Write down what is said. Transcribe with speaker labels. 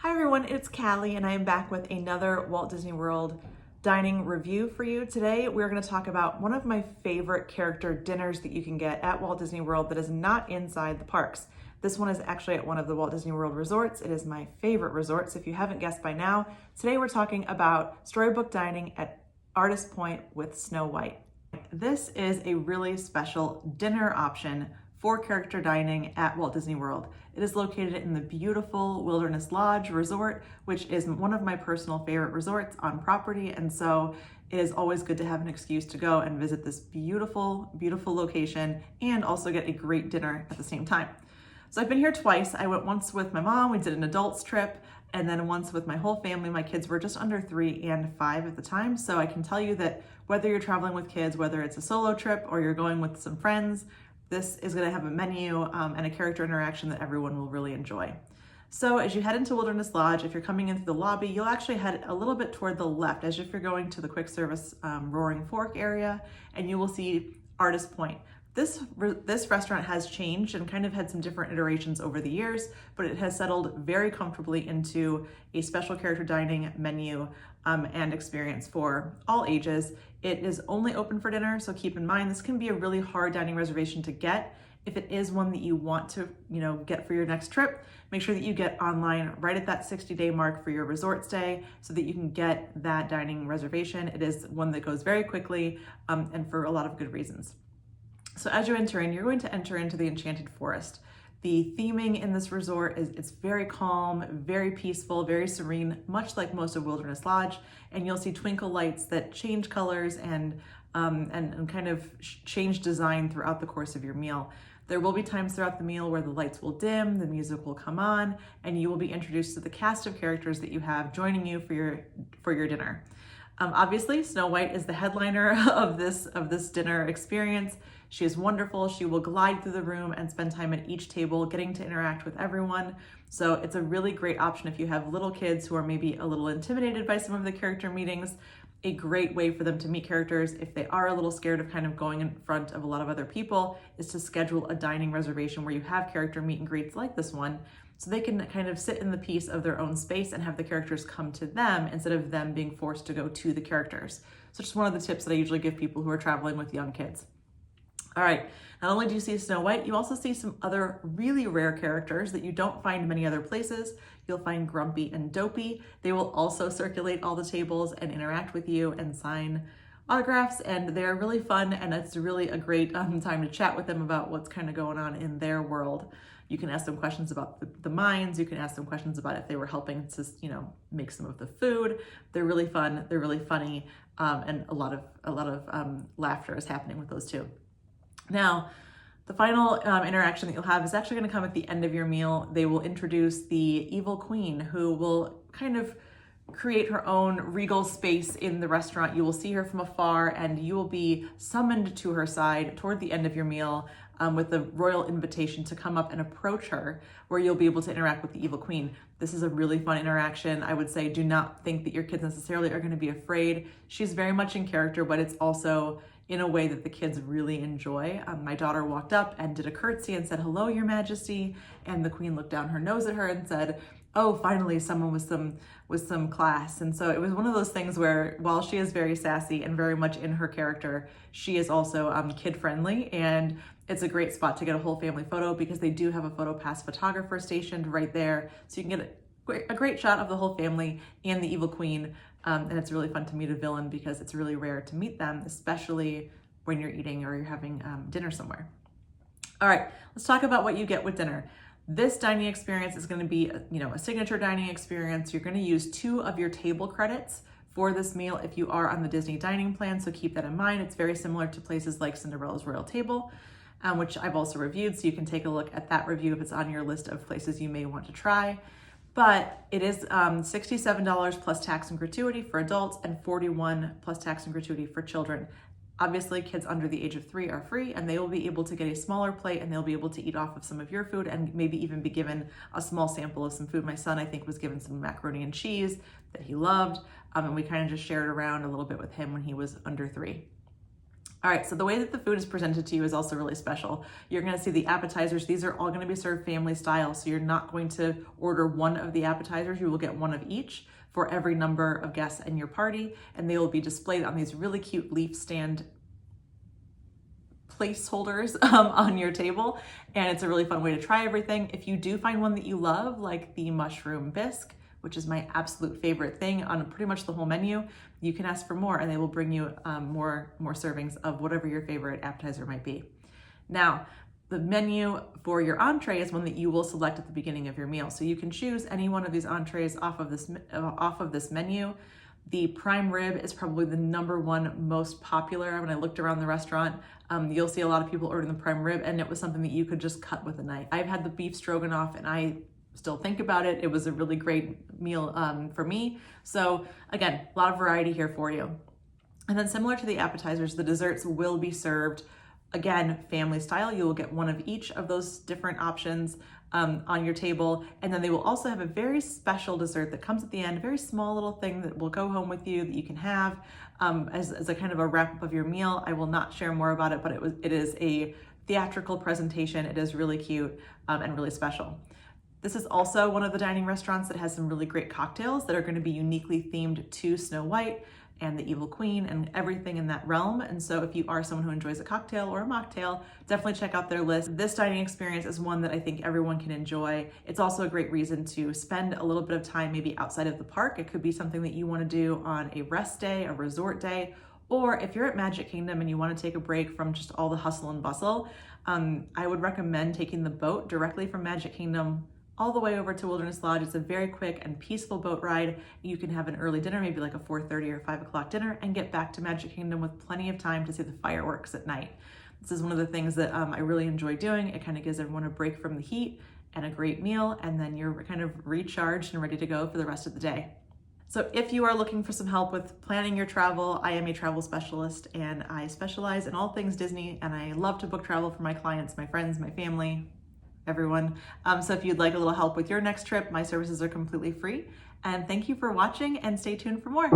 Speaker 1: Hi everyone, it's Callie and I am back with another Walt Disney World dining review for you. Today we're going to talk about one of my favorite character dinners that you can get at Walt Disney World that is not inside the parks. This one is actually at one of the Walt Disney World resorts. It is my favorite resort, so if you haven't guessed by now, today we're talking about Storybook Dining at Artist Point with Snow White. This is a really special dinner option for character dining at Walt Disney World. It is located in the beautiful Wilderness Lodge Resort, which is one of my personal favorite resorts on property, and so it is always good to have an excuse to go and visit this beautiful, beautiful location and also get a great dinner at the same time. So I've been here twice. I went once with my mom, we did an adults trip, and then once with my whole family. My kids were just under 3 and 5 at the time, so I can tell you that whether you're traveling with kids, whether it's a solo trip or you're going with some friends, this is going to have a menu and a character interaction that everyone will really enjoy. So as you head into Wilderness Lodge, if you're coming into the lobby, you'll actually head a little bit toward the left as if you're going to the quick service Roaring Fork area, and you will see Artist Point. This restaurant has changed and kind of had some different iterations over the years, but it has settled very comfortably into a special character dining menu and experience for all ages. It is only open for dinner, so keep in mind this can be a really hard dining reservation to get. If it is one that you want to, get for your next trip, make sure that you get online right at that 60-day mark for your resort stay so that you can get that dining reservation. It is one that goes very quickly and for a lot of good reasons. So as you enter in, you're going to enter into the Enchanted Forest. The theming in this resort it's very calm, very peaceful, very serene, much like most of Wilderness Lodge. And you'll see twinkle lights that change colors and kind of change design throughout the course of your meal. There will be times throughout the meal where the lights will dim, the music will come on, and you will be introduced to the cast of characters that you have joining you for your dinner. Obviously, Snow White is the headliner of this dinner experience. She is wonderful. She will glide through the room and spend time at each table, getting to interact with everyone. So it's a really great option if you have little kids who are maybe a little intimidated by some of the character meetings. A great way for them to meet characters if they are a little scared of kind of going in front of a lot of other people is to schedule a dining reservation where you have character meet and greets like this one, so they can kind of sit in the peace of their own space and have the characters come to them instead of them being forced to go to the characters. So just one of the tips that I usually give people who are traveling with young kids. All right, not only do you see Snow White, you also see some other really rare characters that you don't find many other places. You'll find Grumpy and Dopey. They will also circulate all the tables and interact with you and sign autographs, and they're really fun, and it's really a great time to chat with them about what's kind of going on in their world. You can ask them questions about the mines. You can ask them questions about if they were helping to, make some of the food. They're really fun. They're really funny, and a lot of laughter is happening with those two. Now, the final interaction that you'll have is actually going to come at the end of your meal. They will introduce the evil queen, who will kind of create her own regal space in the restaurant. You will see her from afar, and you will be summoned to her side toward the end of your meal with the royal invitation to come up and approach her, where you'll be able to interact with the evil queen. This is a really fun interaction. I would say do not think that your kids necessarily are going to be afraid. She's very much in character, but it's also in a way that the kids really enjoy. My daughter walked up and did a curtsy and said, "Hello, Your Majesty," and the queen looked down her nose at her and said, "Oh, finally someone with some class." And so it was one of those things where while she is very sassy and very much in her character, she is also kid friendly, and it's a great spot to get a whole family photo because they do have a PhotoPass photographer stationed right there, so you can get a great shot of the whole family and the evil queen. And it's really fun to meet a villain because it's really rare to meet them, especially when you're eating or you're having dinner somewhere. All right, let's talk about what you get with dinner. This dining experience is going to be, a signature dining experience. You're going to use 2 of your table credits for this meal if you are on the Disney dining plan, so keep that in mind. It's very similar to places like Cinderella's Royal Table, which I've also reviewed, so you can take a look at that review if it's on your list of places you may want to try. But it is $67 plus tax and gratuity for adults and $41 plus tax and gratuity for children. Obviously, kids under the age of 3 are free, and they will be able to get a smaller plate, and they'll be able to eat off of some of your food and maybe even be given a small sample of some food. My son, I think, was given some macaroni and cheese that he loved, and we kind of just shared around a little bit with him when he was under 3. All right, so the way that the food is presented to you is also really special. You're gonna see the appetizers. These are all gonna be served family style, so you're not going to order one of the appetizers. You will get one of each for every number of guests in your party, and they will be displayed on these really cute leaf stand placeholders on your table, and it's a really fun way to try everything. If you do find one that you love, like the mushroom bisque, which is my absolute favorite thing on pretty much the whole menu, you can ask for more and they will bring you more servings of whatever your favorite appetizer might be. Now, the menu for your entree is one that you will select at the beginning of your meal. So you can choose any one of these entrees off of this menu. The prime rib is probably the #1 most popular. When I looked around the restaurant, you'll see a lot of people ordering the prime rib, and it was something that you could just cut with a knife. I've had the beef stroganoff and I still think about it. It was a really great meal for me. So again, a lot of variety here for you. And then similar to the appetizers, the desserts will be served, again, family style. You will get one of each of those different options on your table. And then they will also have a very special dessert that comes at the end, a very small little thing that will go home with you that you can have as a kind of a wrap up of your meal. I will not share more about it, but it is a theatrical presentation. It is really cute and really special. This is also one of the dining restaurants that has some really great cocktails that are going to be uniquely themed to Snow White and the Evil Queen and everything in that realm. And so if you are someone who enjoys a cocktail or a mocktail, definitely check out their list. This dining experience is one that I think everyone can enjoy. It's also a great reason to spend a little bit of time maybe outside of the park. It could be something that you want to do on a rest day, a resort day, or if you're at Magic Kingdom and you want to take a break from just all the hustle and bustle, I would recommend taking the boat directly from Magic Kingdom all the way over to Wilderness Lodge. It's a very quick and peaceful boat ride. You can have an early dinner, maybe like a 4:30 or 5 o'clock dinner, and get back to Magic Kingdom with plenty of time to see the fireworks at night. This is one of the things that I really enjoy doing. It kind of gives everyone a break from the heat and a great meal, and then you're kind of recharged and ready to go for the rest of the day. So if you are looking for some help with planning your travel, I am a travel specialist and I specialize in all things Disney, and I love to book travel for my clients, my friends, my family, everyone. So if you'd like a little help with your next trip, my services are completely free. And thank you for watching, and stay tuned for more.